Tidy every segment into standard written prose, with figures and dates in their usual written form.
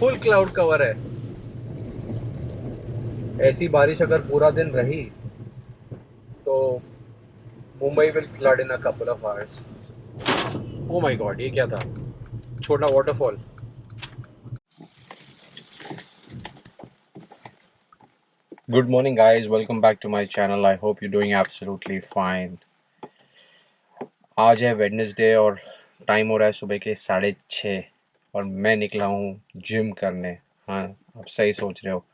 Full cloud cover है। ऐसी बारिश अगर पूरा दिन रही तो Mumbai will flood in a couple of hours. Oh my god, ये क्या था? छोटा waterfall. Good morning guys, welcome back to my channel. I hope you doing absolutely fine. आज है वेडनेसडे और टाइम हो रहा है सुबह के 6:30 और मैं निकला हूँ जिम करने। हाँ, आप सही सोच रहे हो,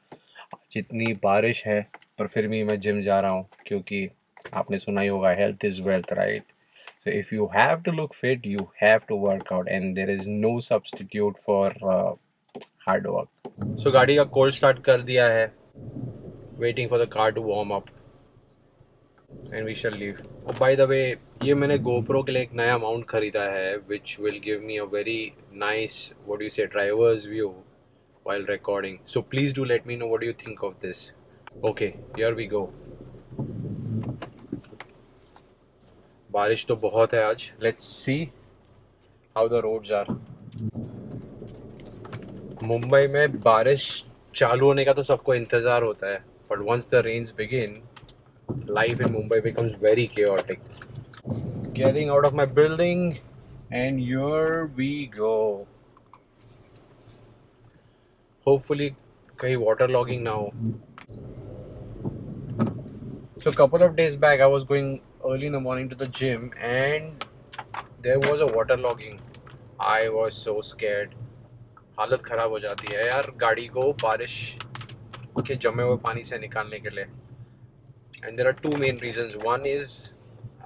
जितनी बारिश है पर फिर भी मैं जिम जा रहा हूँ क्योंकि आपने सुना ही होगा, health is wealth, right? So if you have to look fit, you have to work out, and there is no substitute for hard work. So गाड़ी का कोल्ड स्टार्ट कर दिया है, waiting for the car to warm up, and we shall leave. Oh, by the way, ये मैंने GoPro के लिए एक नया माउंट खरीदा है, which will give me a very nice, what do you say, driver's view while recording. So please do let me know what do you think of this. Okay, here we go. बारिश तो बहुत है आज. Let's see how the roads are. Mumbai में बारिश चालू होने का तो सबको इंतज़ार होता है, but once the rains begin, life in Mumbai becomes very chaotic. Getting out of my building and here we go. Hopefully कहीं water logging ना हो. So a couple of days back I was going early in the morning to the gym and there was a water logging. I was so scared. हालत ख़राब हो जाती है यार गाड़ी को बारिश के जमे हुए पानी से निकालने के लिए. And there are two main reasons. One is,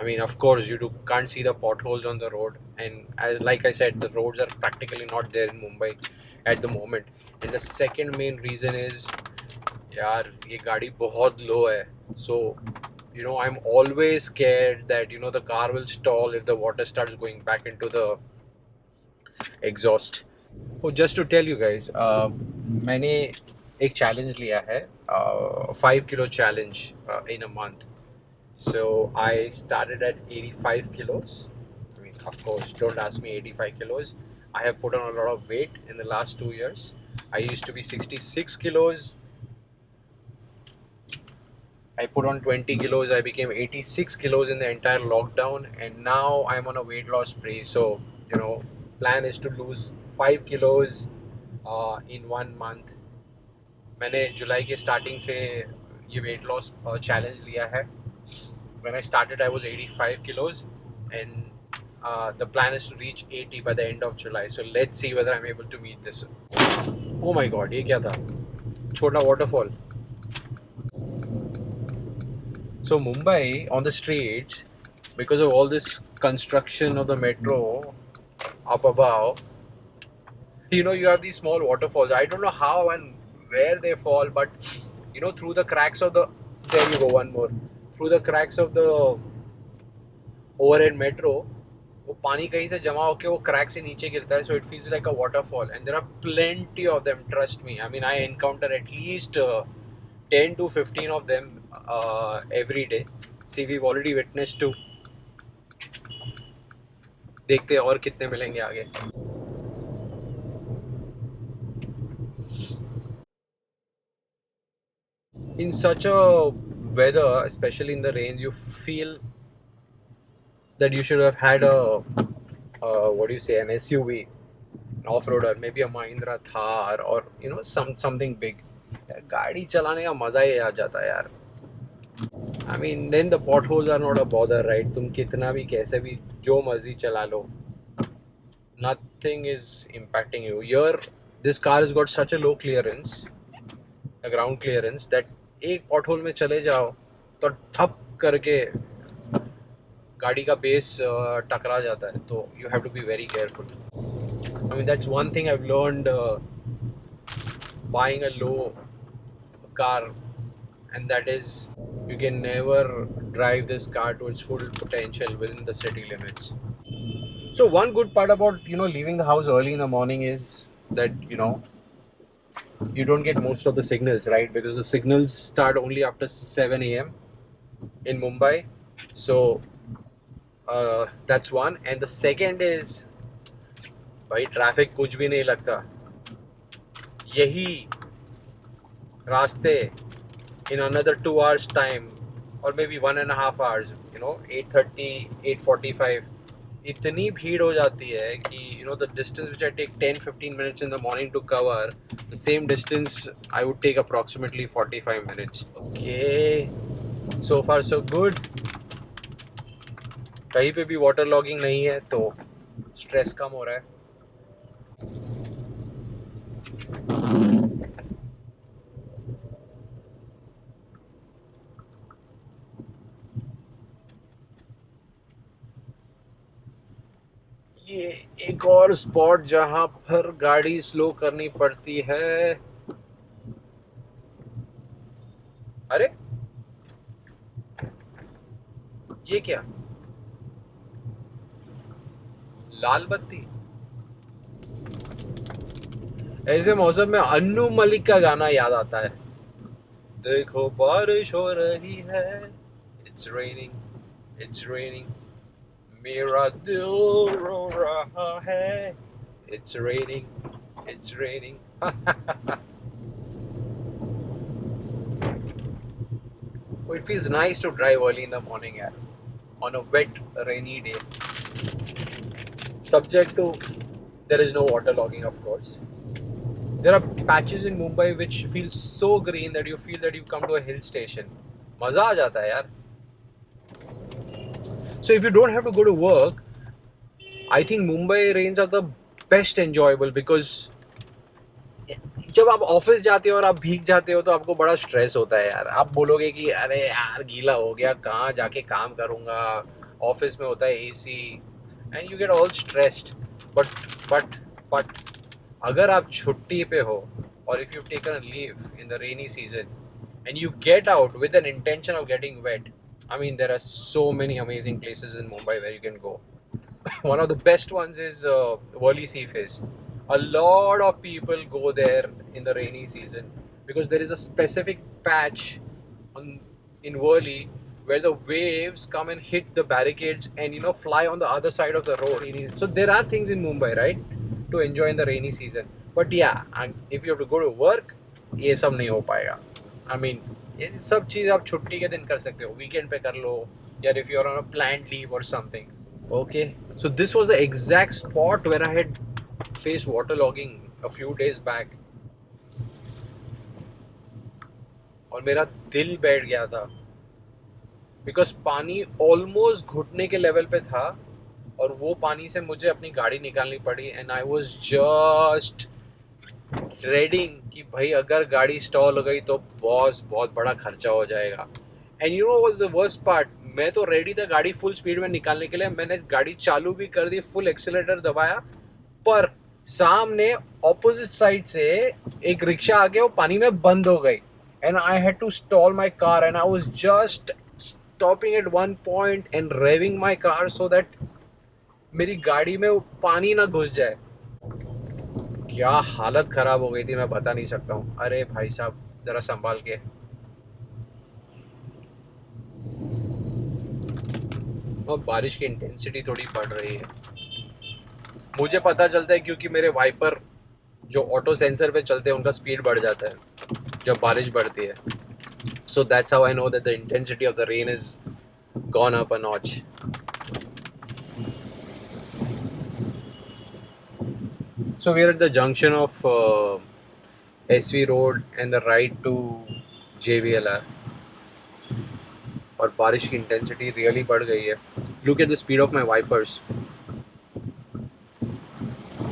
I mean, of course, can't see the potholes on the road, and like I said, the roads are practically not there in Mumbai at the moment. And the second main reason is, यार ये गाड़ी बहुत low है, so I'm always scared that the car will stall if the water starts going back into the exhaust. Oh, just to tell you guys, मैंने एक challenge लिया है, 5 kilo challenge in a month. So I started at 85 kilos. I mean, of course, don't ask me 85 kilos. I have put on a lot of weight in the last 2 years. I used to be 66 kilos. I put on 20 kilos. I became 86 kilos in the entire lockdown. And now I'm on a weight loss spree. So, plan is to lose 5 kilos in 1 month. मैंने जुलाई के starting से ये weight loss challenge लिया है. When I started, I was 85 kilos, and the plan is to reach 80 by the end of July. So let's see whether I'm able to meet this. Oh my God, ये क्या था? छोटा waterfall. So Mumbai on the streets, because of all this construction of the metro up above, you have these small waterfalls. I don't know how and where they fall, but through the cracks of the, there you go, one more, through the cracks of the overhead metro, वो पानी कहीं से जमा होके वो crack से नीचे गिरता है. So it feels like a waterfall and there are plenty of them, trust me. I mean I encounter at least 10 to 15 of them every day. See, we've already witnessed two. देखते हैं और कितने मिलेंगे आगे. In such a weather, especially in the rains, you feel that you should have had a what do you say, an SUV, an off-roader, maybe a Mahindra Thar, or something big. गाड़ी चलाने का मजा ही आ जाता है यार. I mean, then the potholes are not a bother, right? तुम कितना भी कैसे भी जो मर्जी चला लो, nothing is impacting you. Here, this car has got such a low clearance, a ground clearance, that एक pothole में चले जाओ तो ठप करके गाड़ी का बेस टकरा जाता है. तो you have to be very careful. I mean, that's one thing I've learned buying a low car, and that is you can never drive this car to its full potential within the city limits. So one good part about leaving the house early in the morning is that you don't get most of the signals, right? Because the signals start only after 7 a.m. in Mumbai. So that's one. And the second is, भाई traffic कुछ भी नहीं लगता. यही रास्ते in another 2 hours time or maybe 1.5 hours, 8:30, 8:45, इतनी भीड़ हो जाती है कि the distance which I take 10-15 minutes in the morning to cover, the same distance I would take approximately 45 minutes. Okay, so far so good. कहीं पे भी water logging नहीं है तो स्ट्रेस कम हो रहा है. ये एक और स्पॉट जहां पर गाड़ी स्लो करनी पड़ती है. अरे ये क्या, लाल बत्ती. ऐसे मौसम में अन्नू मलिक का गाना याद आता है. देखो बारिश हो रही है, इट्स रेनिंग, इट्स रेनिंग, मेरा दिल रो रहा है, it's raining, it's raining. It feels nice to drive early in the morning, यार, on a wet rainy day, subject to there is no water logging, of course. There are patches in Mumbai which feel so green that you feel that you've come to a hill station. मजा आ जाता है यार. So if you don't have to go to work, I think Mumbai rains are the best enjoyable because जब आप office जाते हो और आप भीग जाते हो तो आपको बड़ा स्ट्रेस होता है यार. आप बोलोगे कि अरे यार गीला हो गया, कहाँ जाके काम करूँगा, ऑफिस में होता है AC, and you get all stressed. But but but अगर आप छुट्टी पे हो और if you taken a leave in the rainy season and you get out with an intention of getting wet, I mean, there are so many amazing places in Mumbai where you can go. One of the best ones is Worli Sea Face. A lot of people go there in the rainy season because there is a specific patch in Worli where the waves come and hit the barricades and fly on the other side of the road. So there are things in Mumbai, right, to enjoy in the rainy season. But yeah, and if you have to go to work, ये सब नहीं हो पाएगा. I mean, ये सब चीज़ आप छुट्टी के दिन कर सकते हो, वीकेंड पे कर लो, या if you're on a planned leave or something. Okay, so this was the exact spot where I had faced waterlogging a few days back. और मेरा दिल बैठ गया था बिकॉज पानी ऑलमोस्ट घुटने के लेवल पे था और वो पानी से मुझे अपनी गाड़ी निकालनी पड़ी. And I was just trading कि भाई अगर गाड़ी स्टॉल हो गई तो बॉस बहुत बड़ा खर्चा हो जाएगा. And you know what's the worst part, मैं तो रेडी था गाड़ी फुल स्पीड में निकालने के लिए. मैंने गाड़ी चालू भी कर दी, फुल एक्सीलरेटर दबाया, पर सामने ऑपोजिट साइड से एक रिक्शा आके वो पानी में बंद हो गई. And I had to stall my car and I was just stopping at one point and revving my car so that मेरी गाड़ी में पानी ना घुस जाए. क्या हालत खराब हो गई थी, मैं बता नहीं सकता हूँ. अरे भाई साहब जरा संभाल के. और बारिश की इंटेंसिटी थोड़ी बढ़ रही है. मुझे पता चलता है क्योंकि मेरे वाइपर जो ऑटो सेंसर पे चलते हैं उनका स्पीड बढ़ जाता है जब बारिश बढ़ती है. So that's how I know that the intensity of the rain is gone up a notch. So we are at the junction of SV Road and the right to JVLR. और बारिश की इंटेंसिटी रियली बढ़ गई है. Look at the speed of my wipers.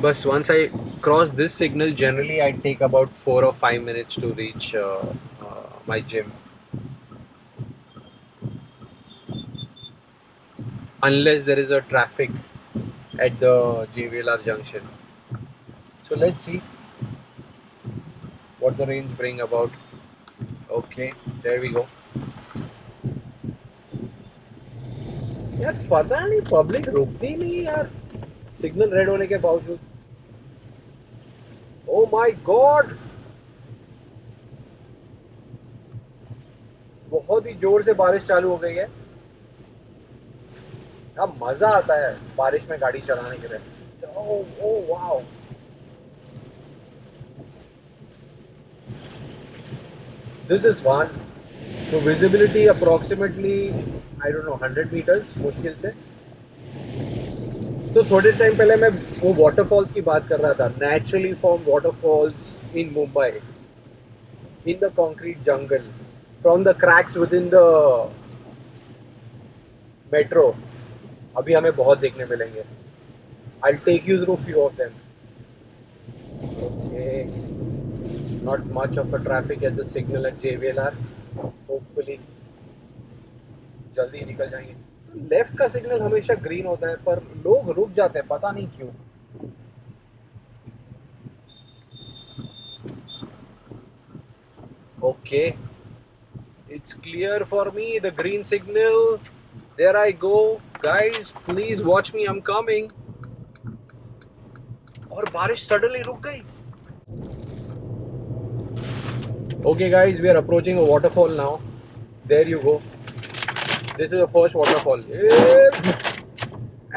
बस once I cross this signal, generally I take about 4 or 5 minutes to reach my gym. Unless there is a traffic at the JVLR junction. So let's see what the rains bring about. Okay, there we go. यार पता नहीं public रुकती नहीं यार signal red होने के बावजूद. ओ my God, बहुत ही जोर से बारिश चालू हो गई है. अब मजा आता है बारिश में गाड़ी चलाने के लिए. Oh wow. This is one. तो visibility approximately I don't know 100 metres मुश्किल से. तो थोड़े टाइम पहले मैं वो वाटरफॉल्स की बात कर रहा था, naturally form waterfalls in Mumbai, in the concrete jungle, from the cracks within the metro. अभी हमें बहुत देखने मिलेंगे. I take you through few of them. Okay, not much of a traffic at the signal at JVLR. Hopefully जल्दी ही निकल जाएंगे. तो लेफ्ट का सिग्नल हमेशा ग्रीन होता है पर लोग रुक जाते हैं, पता नहीं क्यों. Okay, it's clear for me, the green signal. There I go. Guys, please watch me, I'm coming. और बारिश suddenly रुक गई. Okay guys, we are approaching a waterfall now. There you go. This is the first waterfall.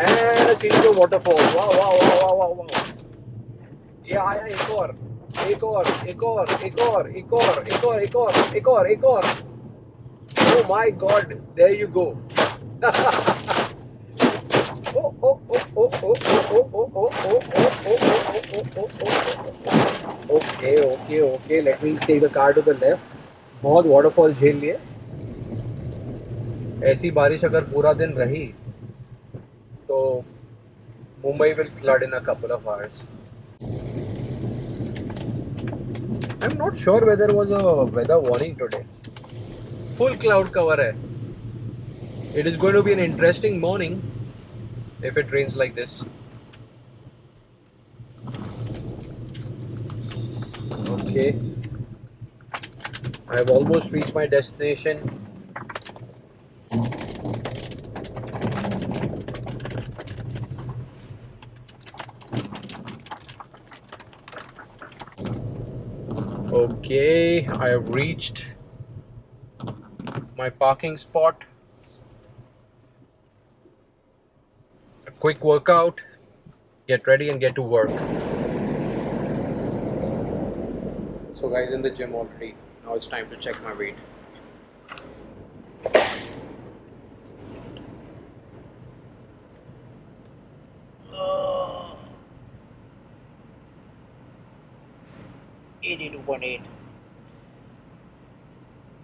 And a series of waterfalls. Wow, wow, wow, wow, wow, wow. ये आया एक और, एक और, एक और, एक और, एक और, एक और, एक और, एक और, एक और. Oh my God, there you go. Oh, oh, oh, oh, oh, oh, oh, oh, oh, oh, oh, oh, oh. Okay, okay, okay. Let me take the car to the left. बहुत वाटरफॉल झेल लिए. ऐसी बारिश अगर पूरा दिन रही तो Mumbai will flood in a couple of hours. I'm not sure whether there was a weather warning today. Full cloud cover है. It is going to be an interesting morning if it rains like this. Okay, I've almost reached my destination. Okay, I have reached my parking spot. A quick workout, get ready and get to work. So guys, in the gym already. Now it's time to check my weight. Uh, 82.8.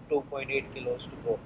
2.8 kilos to go.